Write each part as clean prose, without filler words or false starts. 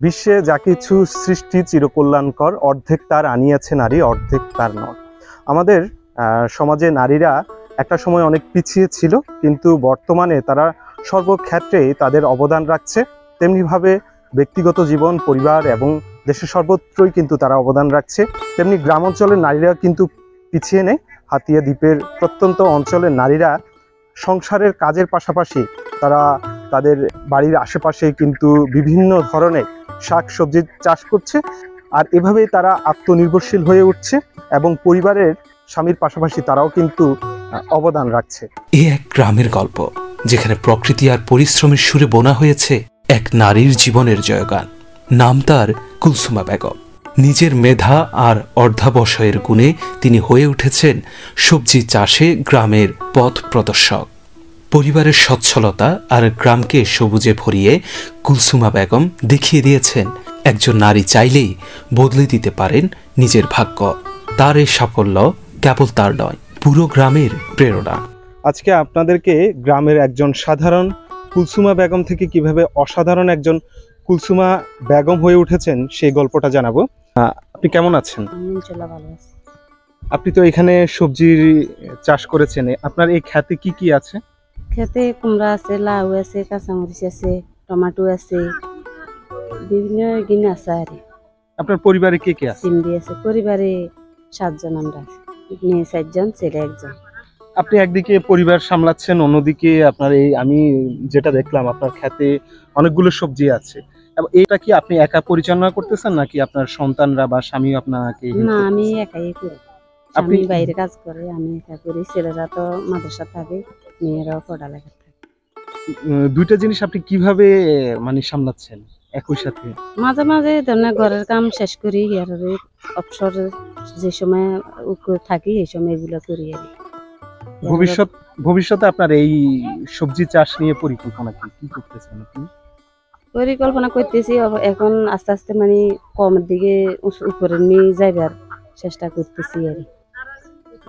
বিশ্বে যা কিছু সৃষ্টি চিরকল্যাণকর, অর্ধেক তার আনিয়াছে নারী, অর্ধেক তার নর। আমাদের সমাজে নারীরা একটা সময় অনেক পিছিয়ে ছিল, কিন্তু বর্তমানে তারা সর্বক্ষেত্রে তাদের অবদান রাখছে। তেমনিভাবে ব্যক্তিগত জীবন, পরিবার এবং দেশের সর্বত্রই কিন্তু তারা অবদান রাখছে। তেমনি গ্রাম অঞ্চলের নারীরা কিন্তু পিছিয়ে নেই। হাতিয়া দ্বীপের প্রত্যন্ত অঞ্চলের নারীরা সংসারের কাজের পাশাপাশি তারা তাদের বাড়ির আশেপাশে কিন্তু বিভিন্ন ধরনের শাকসবজি চাষ করছে, আর এভাবেই তারা আত্মনির্ভরশীল হয়ে উঠছে এবং পরিবারের স্বামীর পাশাপাশি তারাও কিন্তু অবদান রাখছে। এ এক গ্রামের গল্প, যেখানে প্রকৃতি আর পরিশ্রমের সুরে বোনা হয়েছে এক নারীর জীবনের জয়গান। নাম তার কুলসুমা বেগম। নিজের মেধা আর অর্ধাবসয়ের গুণে তিনি হয়ে উঠেছেন সবজি চাষে গ্রামের পথ প্রদর্শক। পরিবারের সচ্ছলতা আর গ্রামকে সবুজে ভরিয়ে কুলসুমা বেগম দেখিয়ে দিয়েছেন একজন নারী চাইলেই বদলে দিতে পারেন নিজের ভাগ্য। তার এই সাফল্য কেবল তার নয়, পুরো গ্রামের প্রেরণা। আজকে আপনাদেরকে গ্রামের একজন সাধারণ কুলসুমা বেগম থেকে কিভাবে অসাধারণ একজন কুলসুমা বেগম হয়ে উঠেছেন সেই গল্পটা জানাবো। আপনি কেমন আছেন? আপনি তো এখানে সবজির চাষ করেছেন, আপনার এই খেতে কি কি আছে? খেতে কুমড়া আছে, লাউ আছে, কাঁচামরিচ আছে, টমেটো আছে, বিভিন্ন জিনিস আছে। আর আপনার পরিবারে কে কে আছে? সিমডি আছে। পরিবারে 7 জন আমরা আছি, মেয়ে 4 জন, ছেলে 1 জন। আপনি একদিকে পরিবার সামলাচ্ছেন, অন্যদিকে আপনার এই আমি যেটা দেখলাম আপনার খেতে অনেকগুলো সবজি আছে। এটা কি আপনি একা পরিচালনা করতেছেন নাকি আপনার সন্তানরা বা স্বামী আপনাকে? না, আমি একাই করি। আপনি বাইরে কাজ করে, আমি একা করি। ছেলেরা তো মাদ্রাসা থাকে, মেয়েরাও পড়ালেখা থাকে। দুইটা জিনিস আপনি কিভাবে মানে সামলাচ্ছেন একই সাথে? মাঝে মাঝে ধরনের ঘরের কাম শেষ করি, আর অবসর যে সময় থাকি এই সময় এগুলো করি। আর ভবিষ্যতে আপনার এই সবজি চাষ নিয়ে পরিকল্পনা কি করতেছেন আপনি? পরিকল্পনা করতেছি এখন আস্তে আস্তে, মানে কমের দিকে উপরে নিয়ে যাইবার চেষ্টা করতেছি। আর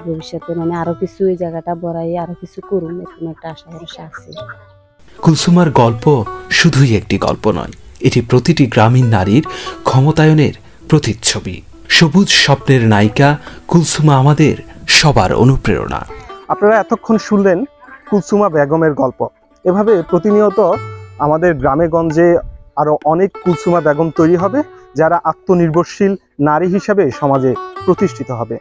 ভবিষ্যতে মানে আরো কিছু এই জায়গাটা বড়াই আরো কিছু করুন, এরকম একটা আশা ভরসা আছে। কুলসুমার গল্প শুধুই একটি গল্প নয়, এটি প্রতিটি গ্রামীণ নারীর ক্ষমতায়নের প্রতিচ্ছবি। সবুজ স্বপ্নের নায়িকা কুলসুমা আমাদের সবার অনুপ্রেরণা। আপনারা এতক্ষণ শুনলেন কুলসুমা বেগমের গল্প। এভাবে প্রতিনিয়ত আমাদের গ্রামে গঞ্জে আরো অনেক কুলসুমা বেগম তৈরি হবে, যারা আত্মনির্ভরশীল নারী হিসাবে সমাজে প্রতিষ্ঠিত হবে।